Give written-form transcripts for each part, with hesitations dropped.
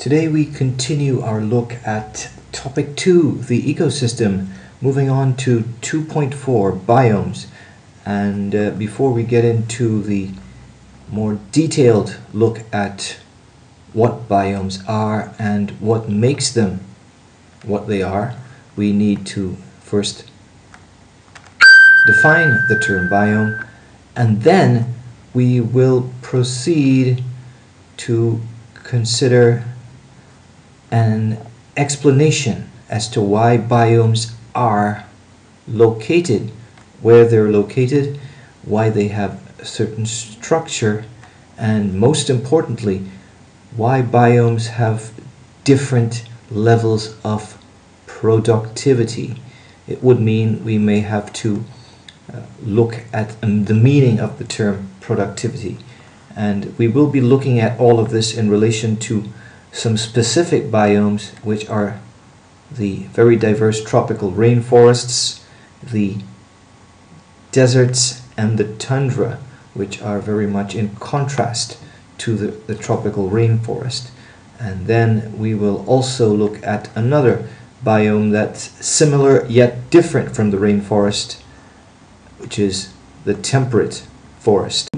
Today we continue our look at topic 2, the ecosystem, moving on to 2.4, biomes. And before we get into the more detailed look at what biomes are and what makes them what they are, we need to first define the term biome, and then we will proceed to consider an explanation as to why biomes are located where they're located, why they have a certain structure, and most importantly, why biomes have different levels of productivity. It would mean we may have to look at the meaning of the term productivity, and we will be looking at all of this in relation to some specific biomes, which are the very diverse tropical rainforests, the deserts, and the tundra, which are very much in contrast to the tropical rainforest. And then we will also look at another biome that's similar yet different from the rainforest, which is the temperate forest.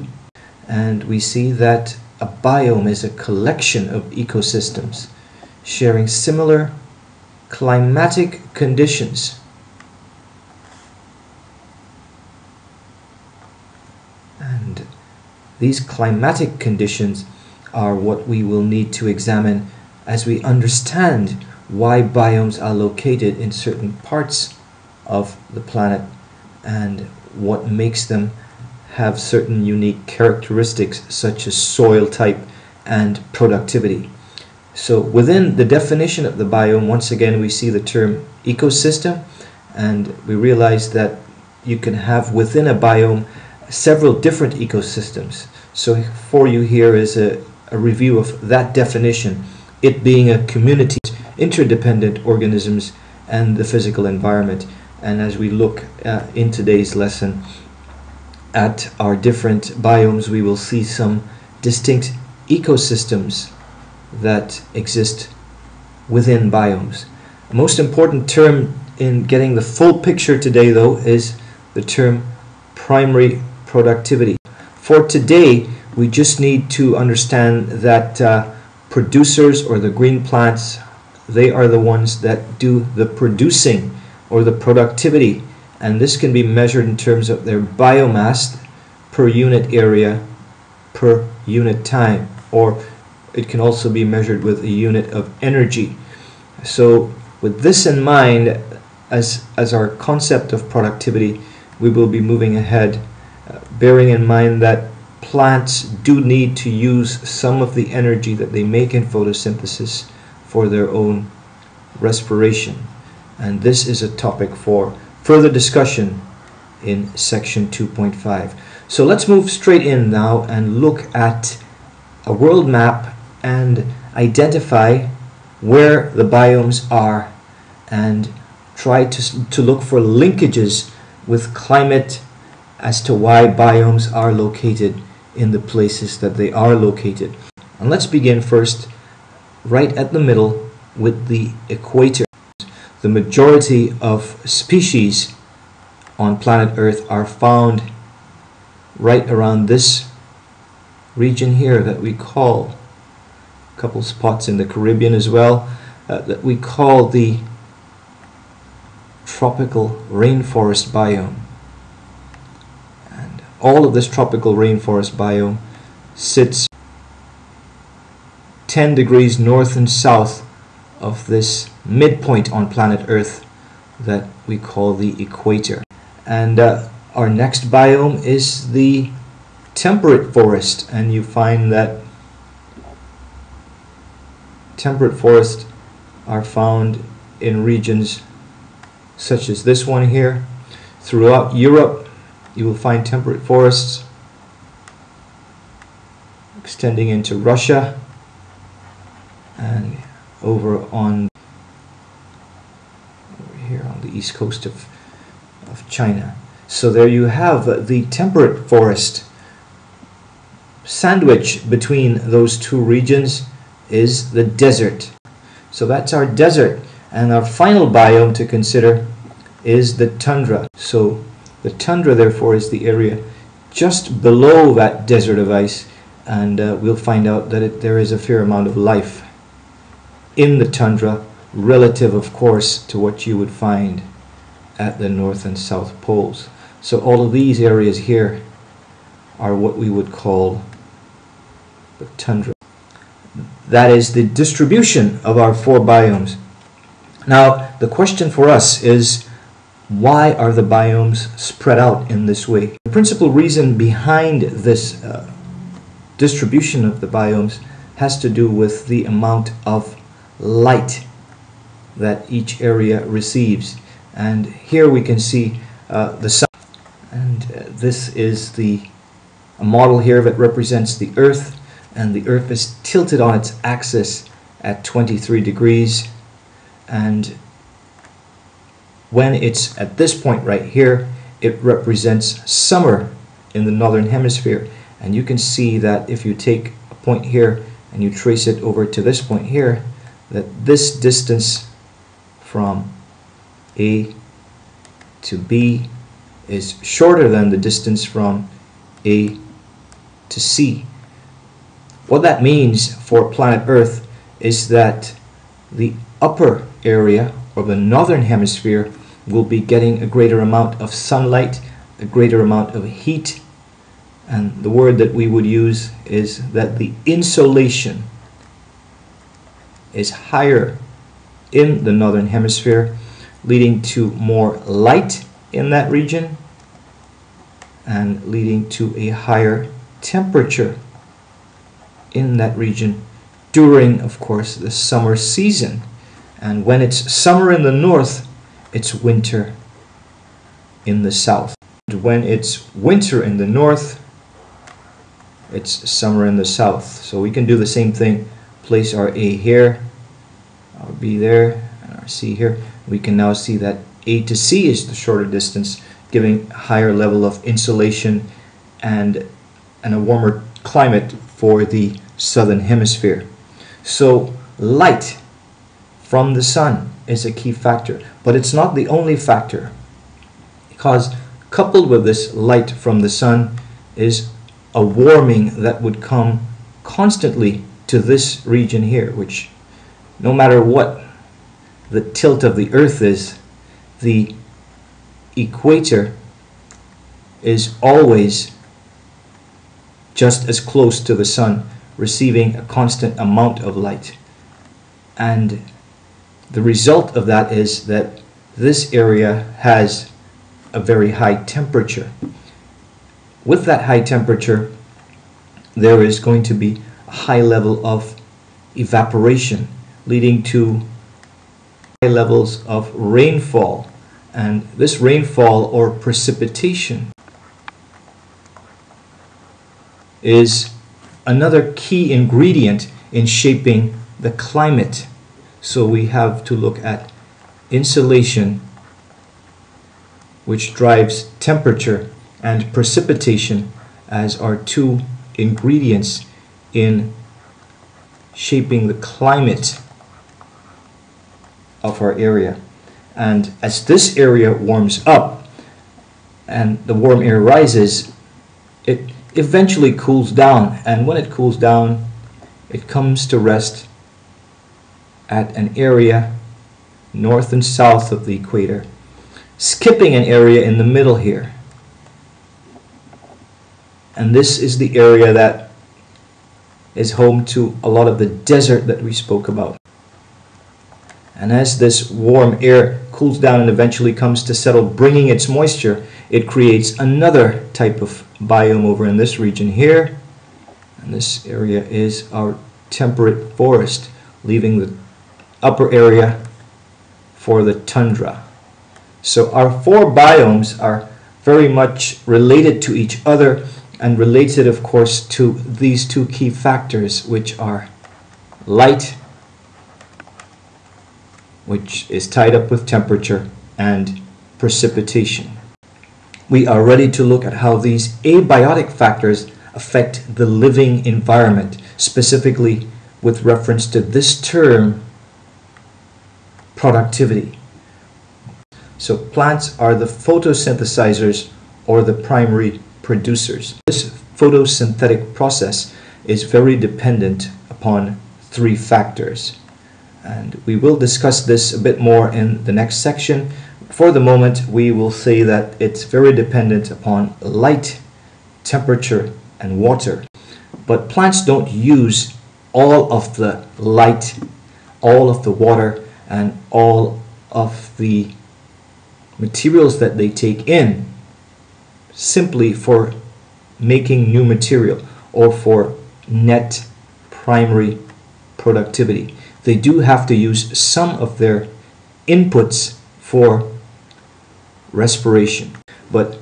And we see that a biome is a collection of ecosystems sharing similar climatic conditions. And these climatic conditions are what we will need to examine as we understand why biomes are located in certain parts of the planet and what makes them have certain unique characteristics such as soil type and productivity. So within the definition of the biome, once again we see the term ecosystem, and we realize that you can have within a biome several different ecosystems. So for you here is a review of that definition, it being a community of interdependent organisms and the physical environment. And as we look in today's lesson at our different biomes, we will see some distinct ecosystems that exist within biomes. The most important term in getting the full picture today, though, is the term primary productivity. For today, we just need to understand that producers, or the green plants, they are the ones that do the producing or the productivity, and this can be measured in terms of their biomass per unit area per unit time, or it can also be measured with a unit of energy. So with this in mind as our concept of productivity, we will be moving ahead, bearing in mind that plants do need to use some of the energy that they make in photosynthesis for their own respiration. And this is a topic for further discussion in section 2.5. So let's move straight in now and look at a world map and identify where the biomes are and try to look for linkages with climate as to why biomes are located in the places that they are located. And let's begin first right at the middle with the equator. The majority of species on planet Earth are found right around this region here that we call, a couple spots in the Caribbean as well, that we call the tropical rainforest biome. And all of this tropical rainforest biome sits 10 degrees north and south of this midpoint on planet Earth that we call the equator. And our next biome is the temperate forest, and you find that temperate forests are found in regions such as this one here. Throughout Europe you will find temperate forests extending into Russia and over here on the east coast of China. So there you have the temperate forest sandwiched between those two regions, is the desert. So that's our desert. And our final biome to consider is the tundra. So the tundra, therefore, is the area just below that desert of ice, and we'll find out that there is a fair amount of life in the tundra, relative, of course, to what you would find at the North and South poles. So all of these areas here are what we would call the tundra. That is the distribution of our 4 biomes. Now, the question for us is, why are the biomes spread out in this way? The principal reason behind this distribution of the biomes has to do with the amount of light that each area receives. And here we can see the sun. And this is a model here that represents the Earth. And the Earth is tilted on its axis at 23 degrees. And when it's at this point right here, it represents summer in the northern hemisphere. And you can see that if you take a point here and you trace it over to this point here, that this distance from A to B is shorter than the distance from A to C. What that means for planet Earth is that the upper area, or the northern hemisphere, will be getting a greater amount of sunlight, a greater amount of heat, and the word that we would use is that the insolation is higher in the northern hemisphere, leading to more light in that region and leading to a higher temperature in that region during, of course, the summer season. And when it's summer in the north, it's winter in the south. And when it's winter in the north, it's summer in the south. So we can do the same thing. Place our A here, our B there, and our C here. We can now see that A to C is the shorter distance, giving a higher level of insolation and a warmer climate for the southern hemisphere. So light from the sun is a key factor, but it's not the only factor, because coupled with this light from the sun is a warming that would come constantly to this region here, which no matter what the tilt of the Earth is, the equator is always just as close to the sun, receiving a constant amount of light. And the result of that is that this area has a very high temperature. With that high temperature, there is going to be a high level of evaporation, leading to high levels of rainfall. And this rainfall, or precipitation, is another key ingredient in shaping the climate. So we have to look at insolation, which drives temperature, and precipitation as our two ingredients in shaping the climate of our area. And as this area warms up and the warm air rises, it eventually cools down, and when it cools down, it comes to rest at an area north and south of the equator, skipping an area in the middle here. And this is the area that is home to a lot of the desert that we spoke about. And as this warm air cools down and eventually comes to settle, bringing its moisture, it creates another type of biome over in this region here. And this area is our temperate forest, leaving the upper area for the tundra. So our 4 biomes are very much related to each other, and related, of course, to these 2 key factors, which are light, which is tied up with temperature, and precipitation. We are ready to look at how these abiotic factors affect the living environment, specifically with reference to this term, productivity. So plants are the photosynthesizers or the primary producers. This photosynthetic process is very dependent upon three factors. And we will discuss this a bit more in the next section. For the moment, we will say that it's very dependent upon light, temperature, and water. But plants don't use all of the light, all of the water, and all of the materials that they take in simply for making new material or for net primary productivity. They do have to use some of their inputs for respiration. But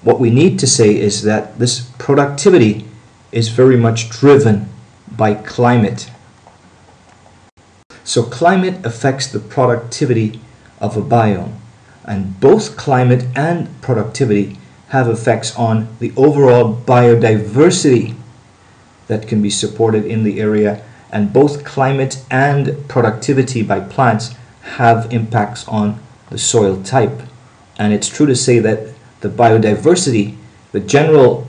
what we need to say is that this productivity is very much driven by climate. So climate affects the productivity of a biome, and both climate and productivity have effects on the overall biodiversity that can be supported in the area, and both climate and productivity by plants have impacts on the soil type. And it's true to say that the biodiversity, the general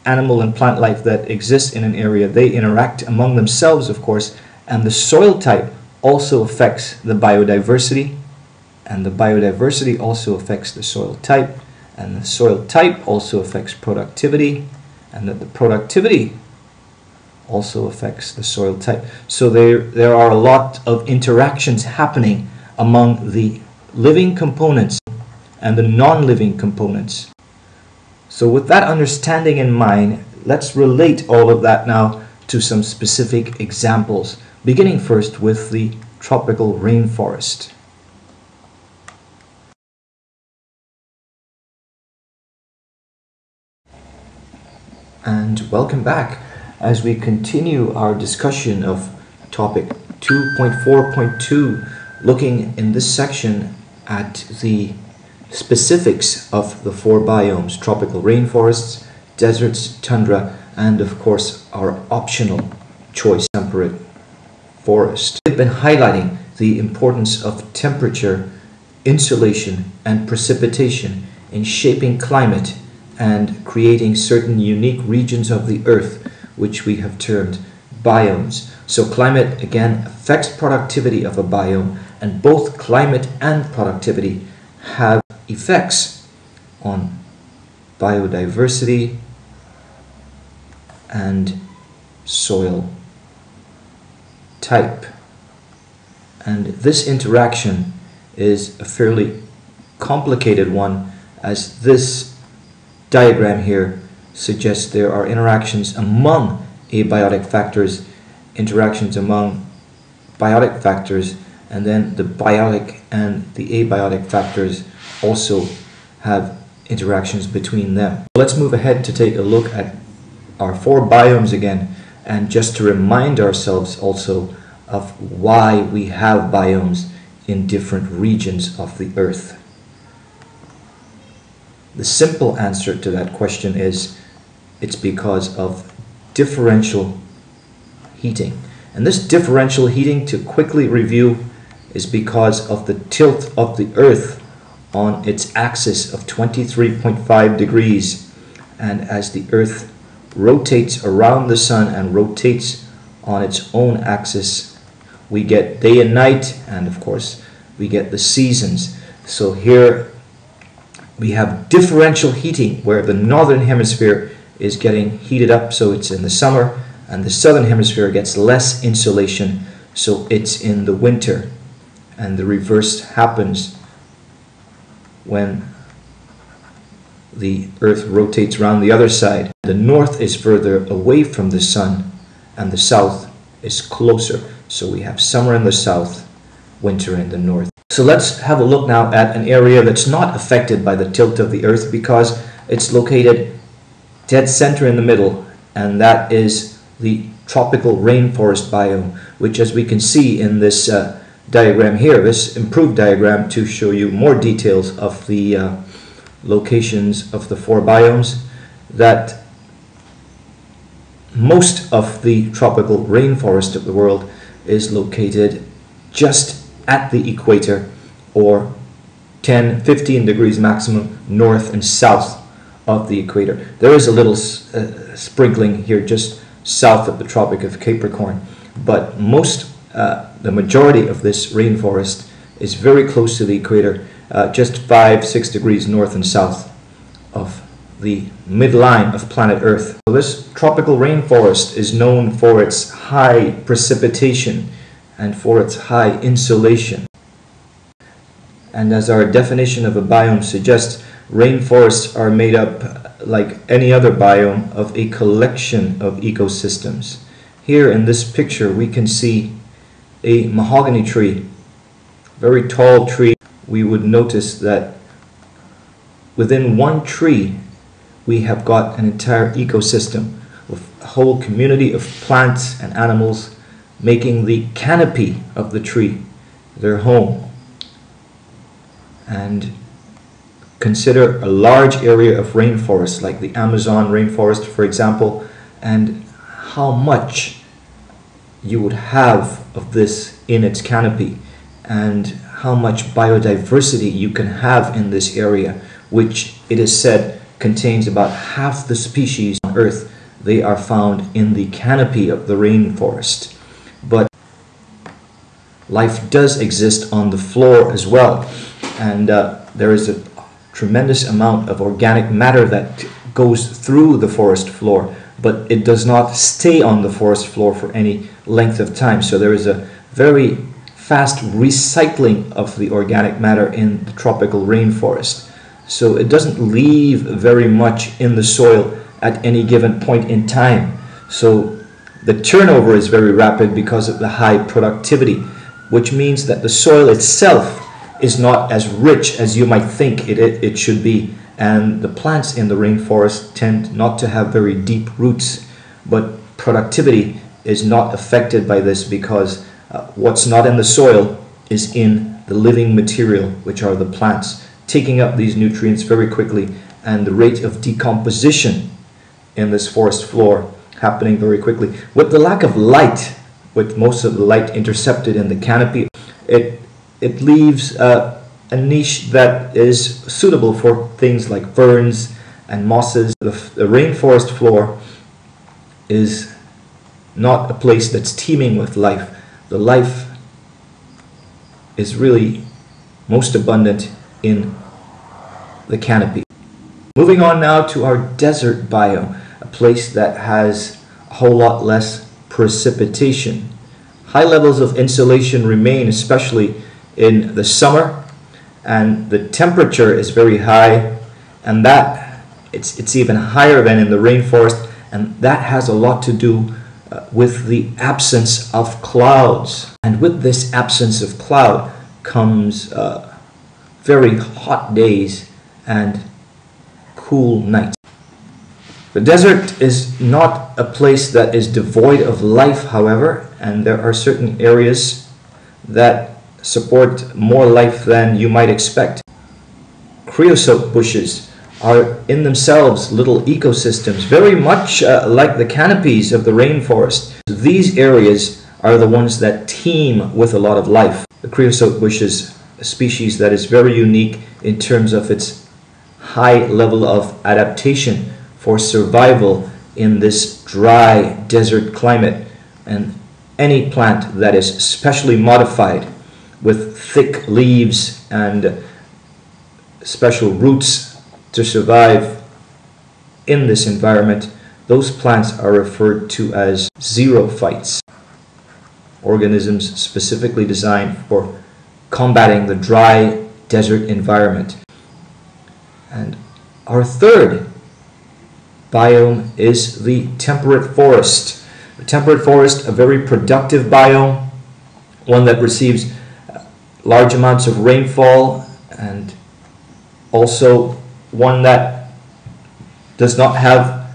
animal and plant life that exists in an area, they interact among themselves, of course, and the soil type also affects the biodiversity, and the biodiversity also affects the soil type, and the soil type also affects productivity, and that the productivity also affects the soil type. So there are a lot of interactions happening among the living components and the non-living components. So with that understanding in mind, let's relate all of that now to some specific examples, beginning first with the tropical rainforest. And welcome back as we continue our discussion of topic 2.4.2, looking in this section at the specifics of the four biomes: tropical rainforests, deserts, tundra, and of course our optional choice, temperate forest. We've been highlighting the importance of temperature, insolation, and precipitation in shaping climate and creating certain unique regions of the earth, which we have termed biomes. So climate again affects productivity of a biome, and both climate and productivity have effects on biodiversity and soil type. And this interaction is a fairly complicated one, as this diagram here suggests there are interactions among abiotic factors, interactions among biotic factors, and then the biotic and the abiotic factors also have interactions between them. Let's move ahead to take a look at our four biomes again, and just to remind ourselves also of why we have biomes in different regions of the earth. The simple answer to that question is it's because of differential heating. And this differential heating, to quickly review, is because of the tilt of the earth on its axis of 23.5 degrees. And as the earth rotates around the sun and rotates on its own axis, we get day and night, and of course we get the seasons. So here we have differential heating, where the northern hemisphere is getting heated up, so it's in the summer, and the southern hemisphere gets less insolation, so it's in the winter. And the reverse happens when the earth rotates around the other side. The north is further away from the sun, and the south is closer. So we have summer in the south, winter in the north. So let's have a look now at an area that's not affected by the tilt of the earth, because it's located dead center in the middle, and that is the tropical rainforest biome, which, as we can see in this diagram here, this improved diagram to show you more details of the locations of the four biomes, that most of the tropical rainforest of the world is located just at the equator, or 10-15 degrees maximum north and south of the equator. There is a little sprinkling here just south of the Tropic of Capricorn, but the majority of this rainforest is very close to the equator, just 5-6 degrees north and south of the midline of planet Earth. So this tropical rainforest is known for its high precipitation and for its high insolation. And as our definition of a biome suggests, rainforests are made up, like any other biome, of a collection of ecosystems. Here in this picture we can see a mahogany tree, very tall tree. We would notice that within one tree we have got an entire ecosystem with a whole community of plants and animals making the canopy of the tree their home. And consider a large area of rainforest like the Amazon rainforest, for example, and how much you would have of this in its canopy, and how much biodiversity you can have in this area, which it is said contains about half the species on Earth. They are found in the canopy of the rainforest. But life does exist on the floor as well, and there is a tremendous amount of organic matter that goes through the forest floor, but it does not stay on the forest floor for any length of time. So there is a very fast recycling of the organic matter in the tropical rainforest. So it doesn't leave very much in the soil at any given point in time. So the turnover is very rapid because of the high productivity, which means that the soil itself is not as rich as you might think it should be. And the plants in the rainforest tend not to have very deep roots, but productivity is not affected by this because what's not in the soil is in the living material, which are the plants, taking up these nutrients very quickly, and the rate of decomposition in this forest floor happening very quickly. With the lack of light, with most of the light intercepted in the canopy, it leaves a niche that is suitable for things like ferns and mosses. The rainforest floor is not a place that's teeming with life. The life is really most abundant in the canopy. Moving on now to our desert biome, a place that has a whole lot less precipitation. High levels of insolation remain, especially in the summer, and the temperature is very high, and that it's even higher than in the rainforest, and that has a lot to do with the absence of clouds. And with this absence of cloud comes very hot days and cool nights. The desert is not a place that is devoid of life, however, and there are certain areas that support more life than you might expect. Creosote bushes are in themselves little ecosystems, very much like the canopies of the rainforest. These areas are the ones that teem with a lot of life. The creosote bush is a species that is very unique in terms of its high level of adaptation for survival in this dry desert climate, and any plant that is specially modified with thick leaves and special roots to survive in this environment, those plants are referred to as xerophytes, organisms specifically designed for combating the dry desert environment. And our third biome is the temperate forest. The temperate forest, a very productive biome, one that receives large amounts of rainfall, and also one that does not have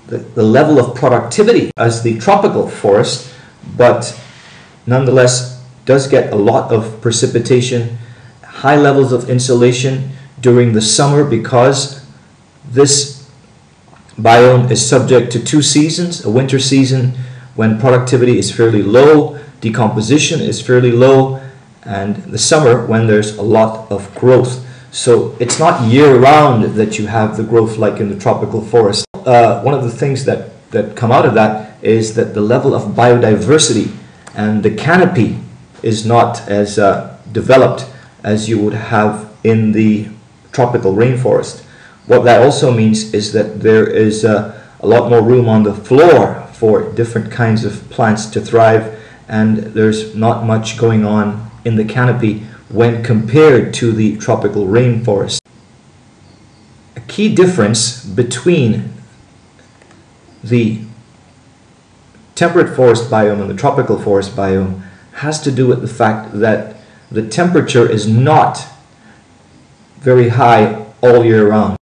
the level of productivity as the tropical forest, but nonetheless does get a lot of precipitation, high levels of insolation during the summer, because this biome is subject to two seasons: a winter season when productivity is fairly low, decomposition is fairly low, and the summer when there's a lot of growth. So it's not year-round that you have the growth like in the tropical forest. One of the things that come out of that is that the level of biodiversity and the canopy is not as developed as you would have in the tropical rainforest. What that also means is that there is a lot more room on the floor for different kinds of plants to thrive, and there's not much going on in the canopy when compared to the tropical rainforest. A key difference between the temperate forest biome and the tropical forest biome has to do with the fact that the temperature is not very high all year round.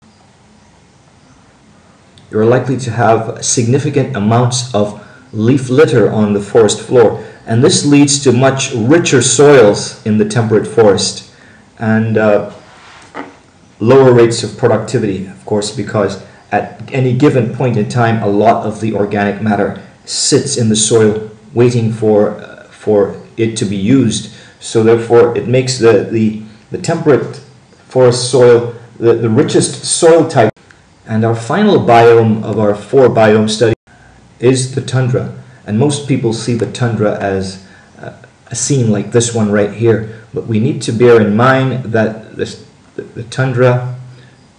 You're likely to have significant amounts of leaf litter on the forest floor, and this leads to much richer soils in the temperate forest and lower rates of productivity, of course, because at any given point in time a lot of the organic matter sits in the soil waiting for it to be used. So therefore it makes the temperate forest soil the richest soil type. And our final biome of our 4 biome study is the tundra. And most people see the tundra as a scene like this one right here. But we need to bear in mind that the tundra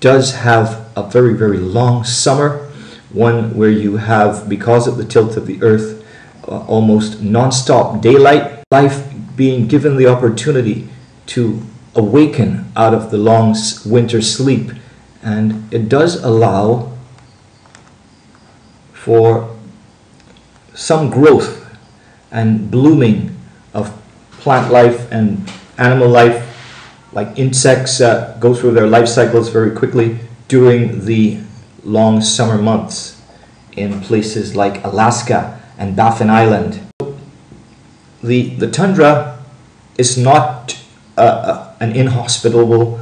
does have a very, very long summer, one where you have, because of the tilt of the earth, almost non-stop daylight, life being given the opportunity to awaken out of the long winter sleep. And it does allow for some growth and blooming of plant life and animal life, like insects go through their life cycles very quickly during the long summer months in places like Alaska and Baffin Island. The tundra is not an inhospitable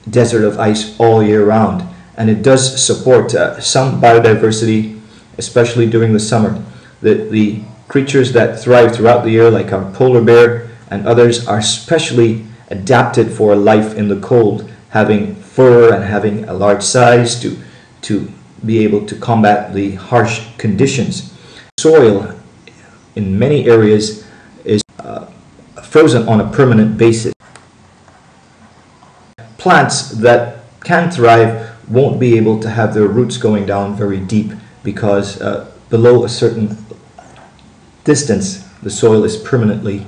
desert of ice all year round, and it does support some biodiversity, especially during the summer. The creatures that thrive throughout the year, like our polar bear and others, are specially adapted for life in the cold, having fur and having a large size to be able to combat the harsh conditions. Soil in many areas is frozen on a permanent basis. Plants that can thrive won't be able to have their roots going down very deep because below a certain distance the soil is permanently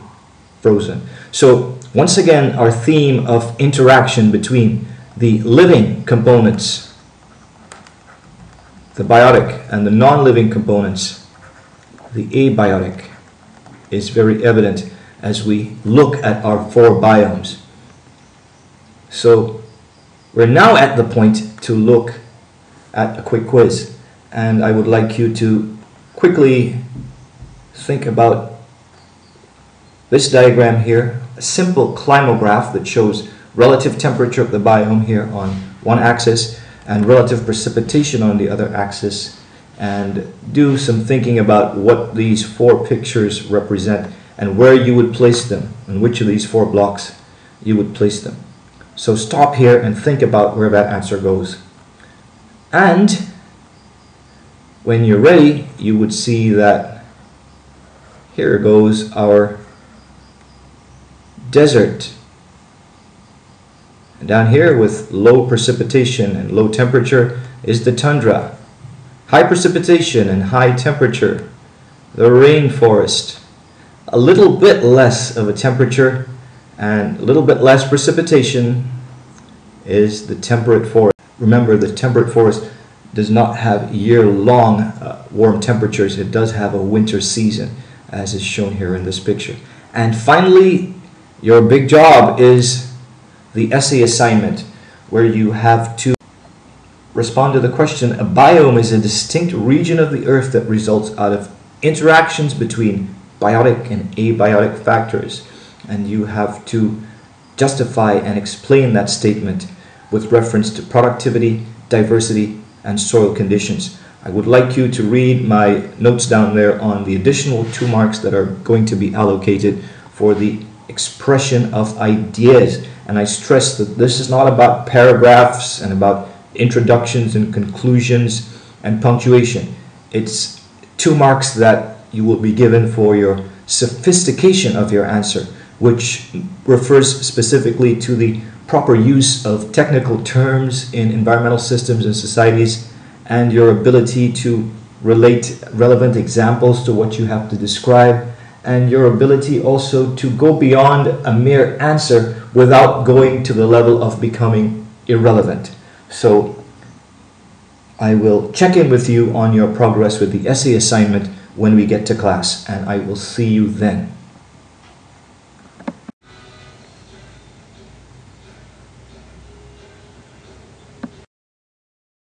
frozen. So once again, our theme of interaction between the living components, the biotic, and the non-living components, the abiotic, is very evident as we look at our 4 biomes. So we're now at the point to look at a quick quiz, and I would like you to quickly think about this diagram here, a simple climograph that shows relative temperature of the biome here on one axis and relative precipitation on the other axis, and do some thinking about what these 4 pictures represent and where you would place them, and which of these 4 blocks you would place them. So stop here and think about where that answer goes. And when you're ready, you would see that here goes our desert. And down here with low precipitation and low temperature is the tundra. High precipitation and high temperature, the rainforest. A little bit less of a temperature and a little bit less precipitation is the temperate forest. Remember, the temperate forest does not have year-long warm temperatures. It does have a winter season, as is shown here in this picture. And finally, your big job is the essay assignment, where you have to respond to the question: a biome is a distinct region of the earth that results out of interactions between biotic and abiotic factors. And you have to justify and explain that statement with reference to productivity, diversity, and soil conditions. I would like you to read my notes down there on the additional 2 marks that are going to be allocated for the expression of ideas. And I stress that this is not about paragraphs and about introductions and conclusions and punctuation. It's 2 marks that you will be given for your sophistication of your answer, which refers specifically to the proper use of technical terms in environmental systems and societies, and your ability to relate relevant examples to what you have to describe, and your ability also to go beyond a mere answer without going to the level of becoming irrelevant. So I will check in with you on your progress with the essay assignment when we get to class, and I will see you then.